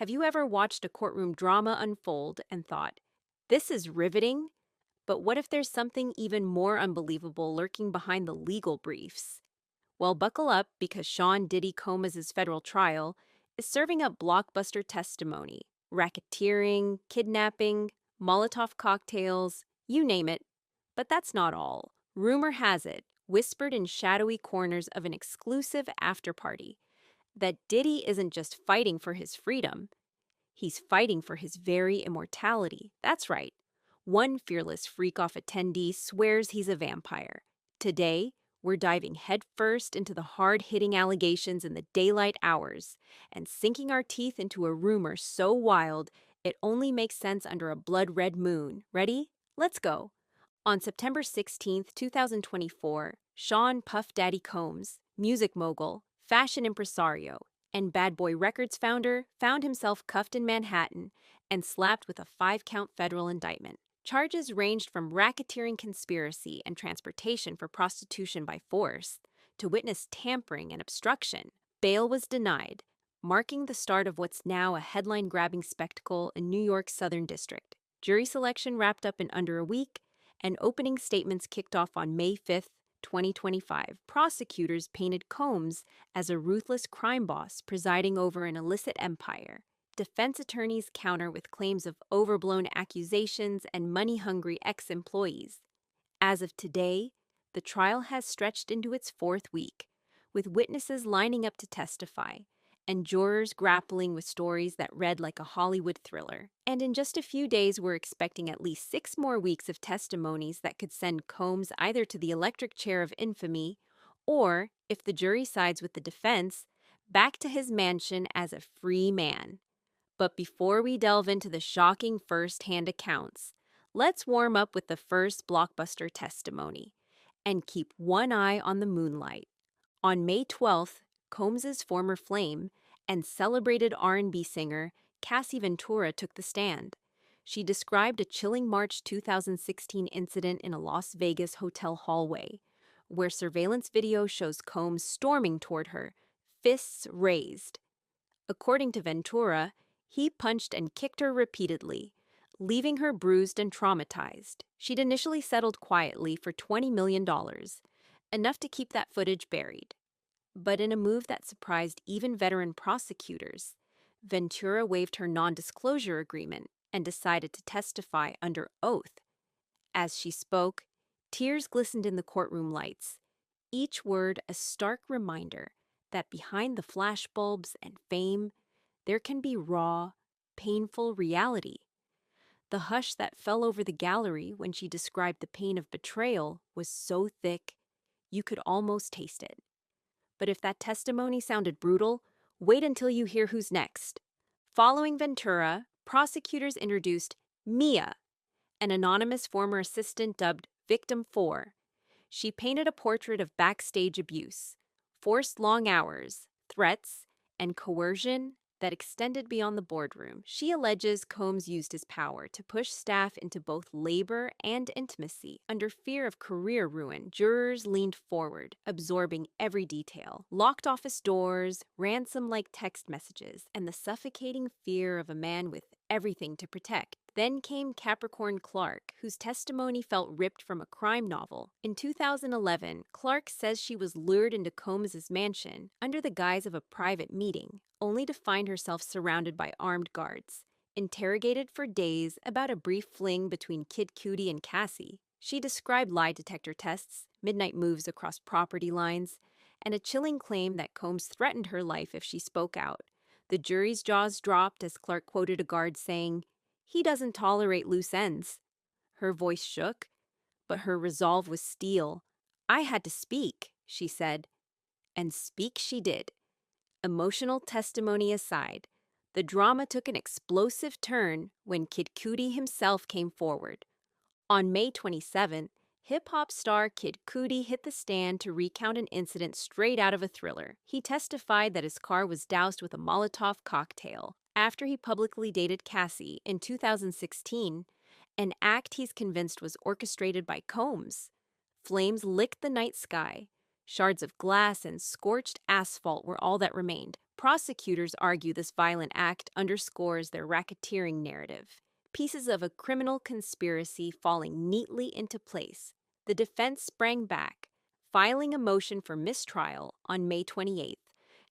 Have you ever watched a courtroom drama unfold and thought, this is riveting, but what if there's something even more unbelievable lurking behind the legal briefs? Well, buckle up because Sean Diddy Combs' federal trial is serving up blockbuster testimony, racketeering, kidnapping, Molotov cocktails, you name it. But that's not all. Rumor has it, whispered in shadowy corners of an exclusive after-party, that Diddy isn't just fighting for his freedom, he's fighting for his very immortality. That's right. One fearless freak-off attendee swears he's a vampire. Today, we're diving headfirst into the hard-hitting allegations in the daylight hours and sinking our teeth into a rumor so wild it only makes sense under a blood-red moon. Ready? Let's go. On September 16th, 2024, Sean Puff Daddy Combs, music mogul, fashion impresario, and Bad Boy Records founder, found himself cuffed in Manhattan and slapped with a 5-count federal indictment. Charges ranged from racketeering conspiracy and transportation for prostitution by force to witness tampering and obstruction. Bail was denied, marking the start of what's now a headline-grabbing spectacle in New York's Southern District. Jury selection wrapped up in under a week, and opening statements kicked off on May 5th, 2025. Prosecutors painted Combs as a ruthless crime boss presiding over an illicit empire. Defense attorneys counter with claims of overblown accusations and money-hungry ex-employees. As of today, the trial has stretched into its 4th week, with witnesses lining up to testify and jurors grappling with stories that read like a Hollywood thriller. And in just a few days, we're expecting at least 6 more weeks of testimonies that could send Combs either to the electric chair of infamy or, if the jury sides with the defense, back to his mansion as a free man. But before we delve into the shocking first-hand accounts, let's warm up with the first blockbuster testimony and keep one eye on the moonlight. On May 12th, Combs' former flame and celebrated R&B singer Cassie Ventura took the stand. She described a chilling March 2016 incident in a Las Vegas hotel hallway, where surveillance video shows Combs storming toward her, fists raised. According to Ventura, he punched and kicked her repeatedly, leaving her bruised and traumatized. She'd initially settled quietly for $20 million, enough to keep that footage buried. But in a move that surprised even veteran prosecutors, Ventura waived her non-disclosure agreement and decided to testify under oath. As she spoke, tears glistened in the courtroom lights, each word a stark reminder that behind the flashbulbs and fame, there can be raw, painful reality. The hush that fell over the gallery when she described the pain of betrayal was so thick, you could almost taste it. But if that testimony sounded brutal, wait until you hear who's next. Following Ventura, prosecutors introduced Mia, an anonymous former assistant dubbed Victim 4. She painted a portrait of backstage abuse, forced long hours, threats, and coercion that extended beyond the boardroom. She alleges Combs used his power to push staff into both labor and intimacy. Under fear of career ruin, jurors leaned forward, absorbing every detail. Locked office doors, ransom-like text messages, and the suffocating fear of a man with everything to protect. Then came Capricorn Clark, whose testimony felt ripped from a crime novel. In 2011, Clark says she was lured into Combs' mansion under the guise of a private meeting, only to find herself surrounded by armed guards, interrogated for days about a brief fling between Kid Cudi and Cassie. She described lie detector tests, midnight moves across property lines, and a chilling claim that Combs threatened her life if she spoke out. The jury's jaws dropped as Clark quoted a guard saying, "He doesn't tolerate loose ends." Her voice shook, but her resolve was steel. "I had to speak," she said. And speak she did. Emotional testimony aside, the drama took an explosive turn when Kid Cudi himself came forward. On May 27th, hip-hop star Kid Cudi hit the stand to recount an incident straight out of a thriller. He testified that his car was doused with a Molotov cocktail after he publicly dated Cassie in 2016, an act he's convinced was orchestrated by Combs. Flames licked the night sky. Shards of glass and scorched asphalt were all that remained. Prosecutors argue this violent act underscores their racketeering narrative, pieces of a criminal conspiracy falling neatly into place. The defense sprang back, filing a motion for mistrial on May 28th,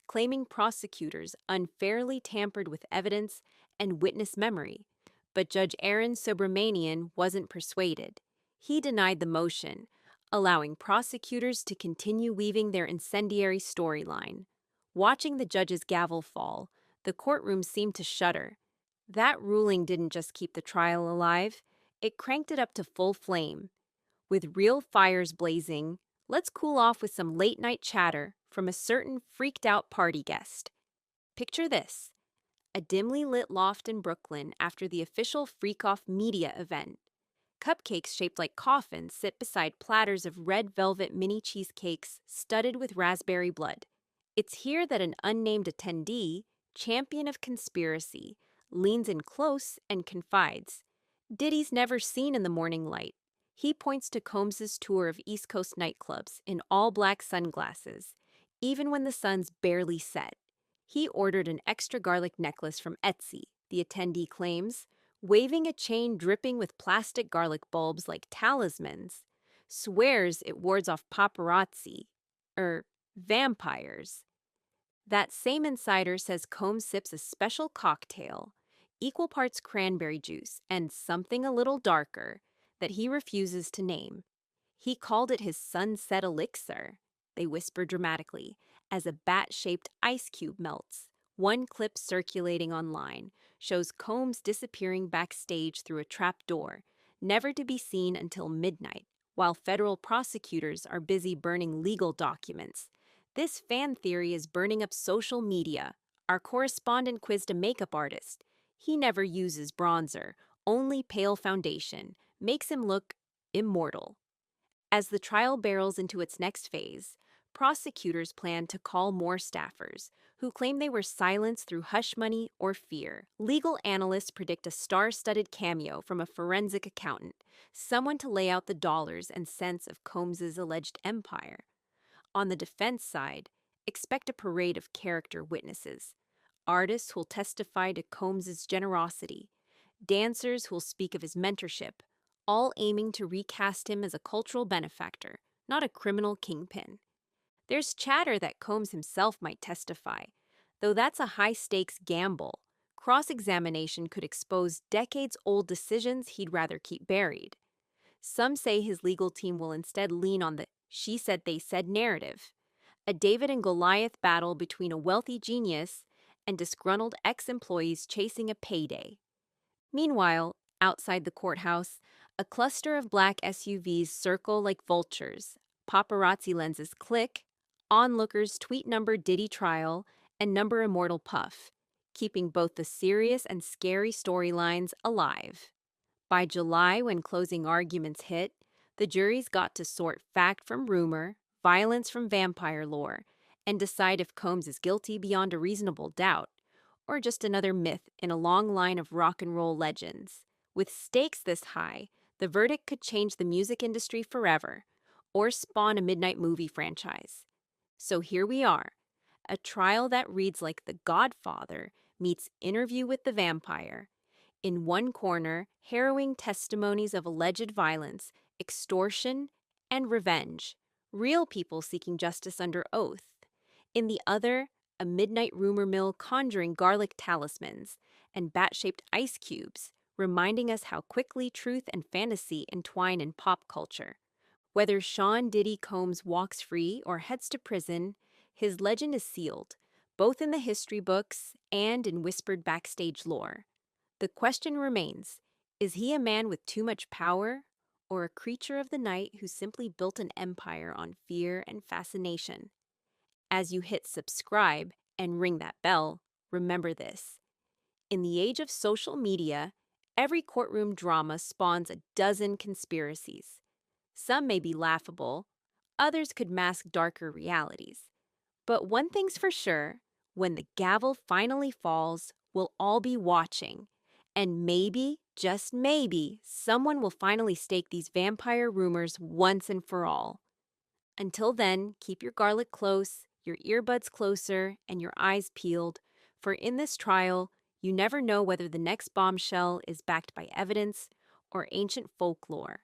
claiming prosecutors unfairly tampered with evidence and witness memory. But Judge Aaron Subramanian wasn't persuaded. He denied the motion, allowing prosecutors to continue weaving their incendiary storyline. Watching the judge's gavel fall, the courtroom seemed to shudder. That ruling didn't just keep the trial alive, it cranked it up to full flame. With real fires blazing, let's cool off with some late-night chatter from a certain freaked-out party guest. Picture this: a dimly lit loft in Brooklyn after the official freak-off media event. Cupcakes shaped like coffins sit beside platters of red velvet mini cheesecakes studded with raspberry blood. It's here that an unnamed attendee, champion of conspiracy, leans in close and confides. Diddy's never seen in the morning light. He points to Combs's tour of East Coast nightclubs in all-black sunglasses, even when the sun's barely set. He ordered an extra garlic necklace from Etsy, the attendee claims, waving a chain dripping with plastic garlic bulbs like talismans. Swears it wards off paparazzi, vampires. That same insider says Combs sips a special cocktail, equal parts cranberry juice and something a little darker, that he refuses to name. He called it his sunset elixir, they whisper dramatically, as a bat-shaped ice cube melts. One clip circulating online shows Combs disappearing backstage through a trap door, never to be seen until midnight, while federal prosecutors are busy burning legal documents. This fan theory is burning up social media. Our correspondent quizzed a makeup artist. He never uses bronzer, only pale foundation, makes him look immortal. As the trial barrels into its next phase, prosecutors plan to call more staffers, who claim they were silenced through hush money or fear. Legal analysts predict a star-studded cameo from a forensic accountant, someone to lay out the dollars and cents of Combs's alleged empire. On the defense side, expect a parade of character witnesses. Artists who'll testify to Combs's generosity, dancers who'll speak of his mentorship, all aiming to recast him as a cultural benefactor, not a criminal kingpin. There's chatter that Combs himself might testify, though that's a high-stakes gamble. Cross-examination could expose decades-old decisions he'd rather keep buried. Some say his legal team will instead lean on the she said they said narrative, a David and Goliath battle between a wealthy genius and disgruntled ex-employees chasing a payday. Meanwhile, outside the courthouse, a cluster of black SUVs circle like vultures. Paparazzi lenses click, onlookers tweet number Diddy trial and number Immortal Puff, keeping both the serious and scary storylines alive. By July, when closing arguments hit, the jury's got to sort fact from rumor, violence from vampire lore, and decide if Combs is guilty beyond a reasonable doubt, or just another myth in a long line of rock and roll legends. With stakes this high, the verdict could change the music industry forever, or spawn a midnight movie franchise. So here we are, a trial that reads like The Godfather meets Interview with the Vampire. In one corner, harrowing testimonies of alleged violence, extortion, and revenge, real people seeking justice under oath. In the other, a midnight rumor mill conjuring garlic talismans and bat-shaped ice cubes, reminding us how quickly truth and fantasy entwine in pop culture. Whether Sean Diddy Combs walks free or heads to prison, his legend is sealed, both in the history books and in whispered backstage lore. The question remains, is he a man with too much power, or a creature of the night who simply built an empire on fear and fascination? As you hit subscribe and ring that bell, remember this. In the age of social media, every courtroom drama spawns a dozen conspiracies. Some may be laughable, others could mask darker realities. But one thing's for sure, when the gavel finally falls, we'll all be watching. And maybe, just maybe, someone will finally stake these vampire rumors once and for all. Until then, keep your garlic close, your earbuds closer, and your eyes peeled, for in this trial, you never know whether the next bombshell is backed by evidence or ancient folklore.